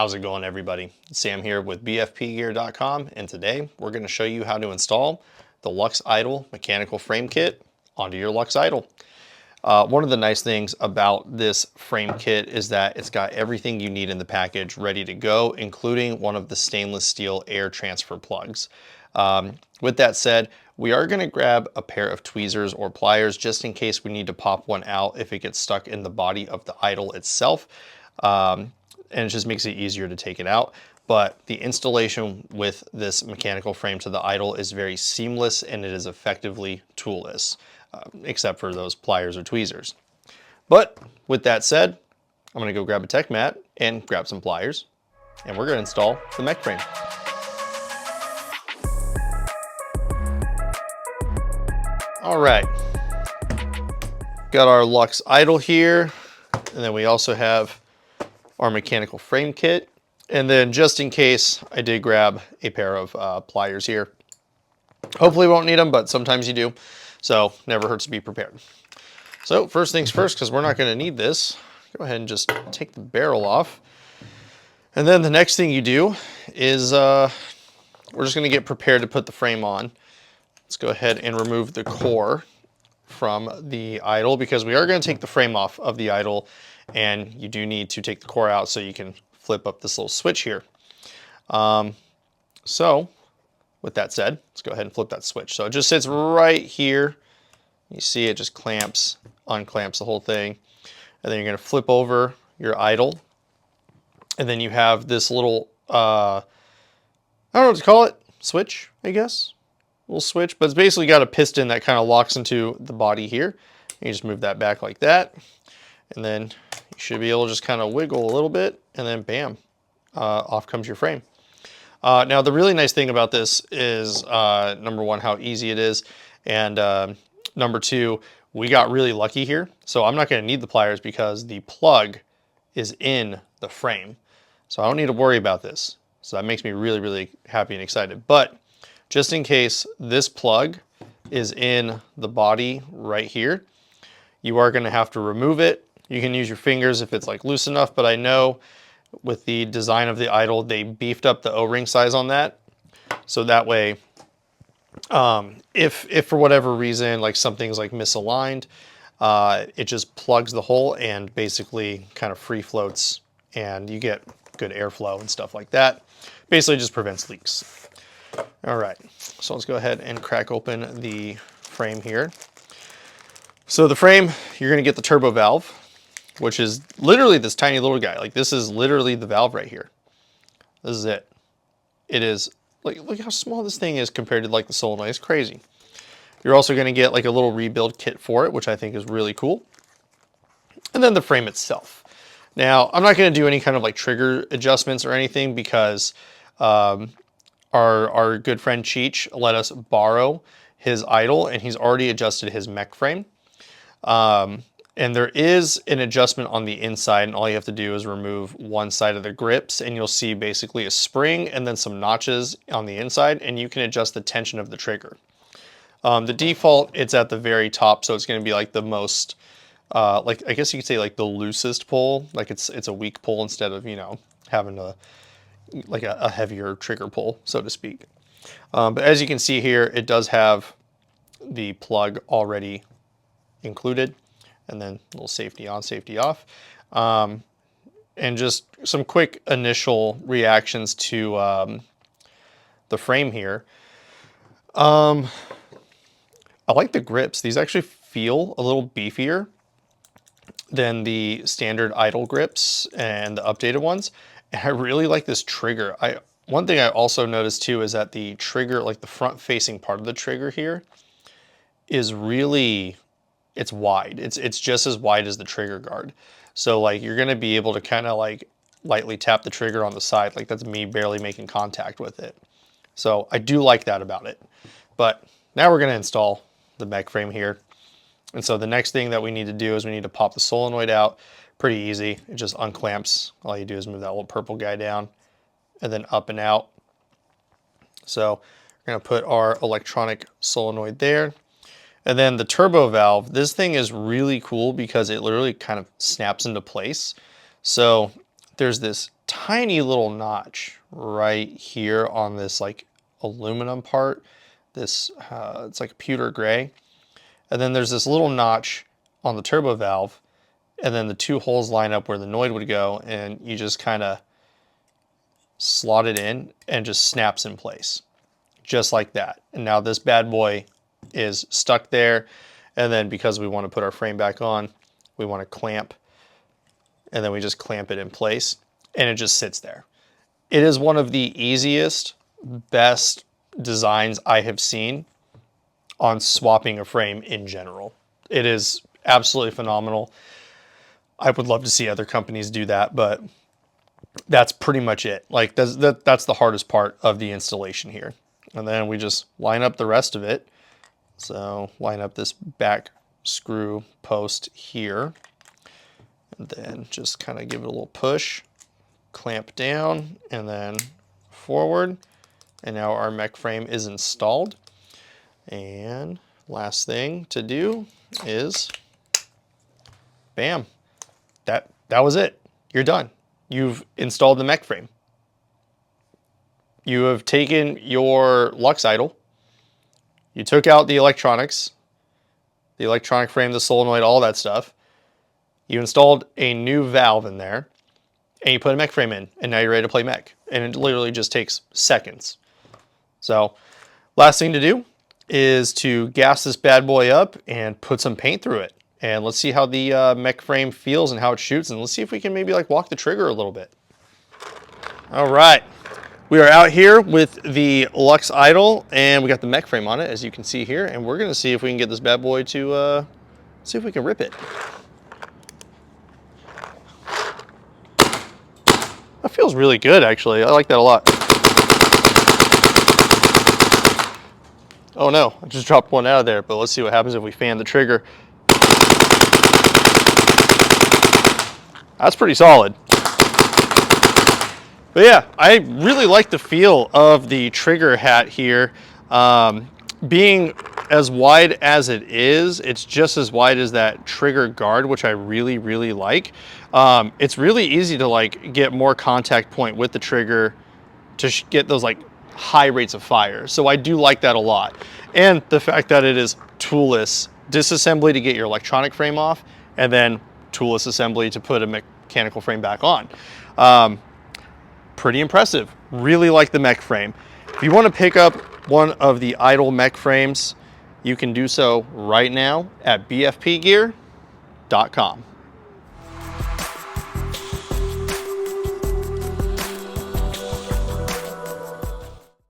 How's it going, everybody? Sam here with BFPGear.com, and today we're going to show you how to install the Luxe IDOL mechanical frame kit onto your Luxe IDOL. One of the nice things about this frame kit is that it's got everything you need in the package ready to go, including one of the stainless steel air transfer plugs. With that said, we are going to grab a pair of tweezers or pliers just in case we need to pop one out if it gets stuck in the body of the IDOL itself. And it just makes it easier to take it out. But the installation with this mechanical frame to the IDOL is very seamless, and it is effectively toolless, except for those pliers or tweezers. But with that said, I'm gonna go grab a tech mat and grab some pliers, and we're gonna install the mech frame. All right, got our Luxe IDOL here, and then we also have our mechanical frame kit. And then just in case, I did grab a pair of pliers here. Hopefully won't need them, but sometimes you do. So never hurts to be prepared. So first things first, because we're not going to need this, go ahead and just take the barrel off. And then the next thing you do is we're just going to get prepared to put the frame on. Let's go ahead and remove the core from the IDOL, because we are going to take the frame off of the IDOL, and you do need to take the core out so you can flip up this little switch here. So with that said, let's go ahead and flip that switch. So it just sits right here. You see it just clamps, unclamps the whole thing. And then you're going to flip over your IDOL. And then you have this little, I don't know what to call it, switch, I guess. Little switch, but it's basically got a piston that kind of locks into the body here. You just move that back like that. And then you should be able to just kind of wiggle a little bit, and then bam, off comes your frame. Now the really nice thing about this is, number one, how easy it is, and number two, we got really lucky here. So I'm not going to need the pliers because the plug is in the frame. So I don't need to worry about this. So that makes me really, really happy and excited. But just in case this plug is in the body right here, you are going to have to remove it. You can use your fingers if it's like loose enough, but I know with the design of the IDOL, they beefed up the O-ring size on that. So that way, if for whatever reason, like something's like misaligned, it just plugs the hole and basically kind of free floats, and you get good airflow and stuff like that. Basically just prevents leaks. All right, so let's go ahead and crack open the frame here. So the frame, you're gonna get the turbo valve, which is literally this tiny little guy. Like, this is literally the valve right here. This is it. It is, like, look how small this thing is compared to like the solenoid. It's crazy. You're also gonna get like a little rebuild kit for it, which I think is really cool. And then the frame itself. Now, I'm not gonna do any kind of like trigger adjustments or anything because our good friend Cheech let us borrow his IDOL, and he's already adjusted his mech frame. And there is an adjustment on the inside, and all you have to do is remove one side of the grips, and you'll see basically a spring and then some notches on the inside, and you can adjust the tension of the trigger. The default, it's at the very top, so it's going to be like the most, like, I guess you could say like the loosest pull, like it's a weak pull instead of, you know, having like a heavier trigger pull, so to speak. But as you can see here, it does have the plug already included, and then a little safety on, safety off. And just some quick initial reactions to the frame here. I like the grips. These actually feel a little beefier than the standard IDOL grips and the updated ones. And I really like this trigger. One thing I also noticed too is that the trigger, like the front facing part of the trigger here, is really, it's wide. It's just as wide as the trigger guard. So like you're gonna be able to kind of like lightly tap the trigger on the side. Like that's me barely making contact with it. So I do like that about it. But now we're gonna install the mech frame here. And so the next thing that we need to do is we need to pop the solenoid out. Pretty easy, it just unclamps. All you do is move that little purple guy down and then up and out. So we're gonna put our electronic solenoid there. And then the turbo valve, this thing is really cool because it literally kind of snaps into place. So there's this tiny little notch right here on this like aluminum part. This, it's like a pewter gray. And then there's this little notch on the turbo valve, and then the two holes line up where the Noid would go, and you just kind of slot it in and just snaps in place. Just like that. And now this bad boy is stuck there. And then because we want to put our frame back on, we want to clamp, and then we just clamp it in place, and it just sits there. It is one of the easiest, best designs I have seen on swapping a frame in general. It is absolutely phenomenal. I would love to see other companies do that, but that's pretty much it. Like that's the hardest part of the installation here. And then we just line up the rest of it. So line up this back screw post here, and then just kind of give it a little push, clamp down, and then forward. And now our mech frame is installed. And last thing to do is, bam, that was it. You're done. You've installed the mech frame. You have taken your Luxe IDOL, you took out the electronics, the electronic frame, the solenoid, all that stuff. You installed a new valve in there, and you put a mech frame in, and now you're ready to play mech. And it literally just takes seconds. So last thing to do is to gas this bad boy up and put some paint through it. And let's see how the mech frame feels and how it shoots, and let's see if we can maybe like walk the trigger a little bit. All right, we are out here with the Luxe IDOL, and we got the mech frame on it, as you can see here, and we're gonna see if we can get this bad boy to, see if we can rip it. That feels really good, actually. I like that a lot. Oh no, I just dropped one out of there, but let's see what happens if we fan the trigger. That's pretty solid. But yeah, I really like the feel of the trigger hat here. Being as wide as it is, it's just as wide as that trigger guard, which I really, really like. It's really easy to like get more contact point with the trigger to get those like high rates of fire. So I do like that a lot. And the fact that it is toolless, disassembly to get your electronic frame off, and then toolless assembly to put a mechanical frame back on. Pretty impressive. Really like the mech frame. If you want to pick up one of the IDOL mech frames, you can do so right now at bfpgear.com.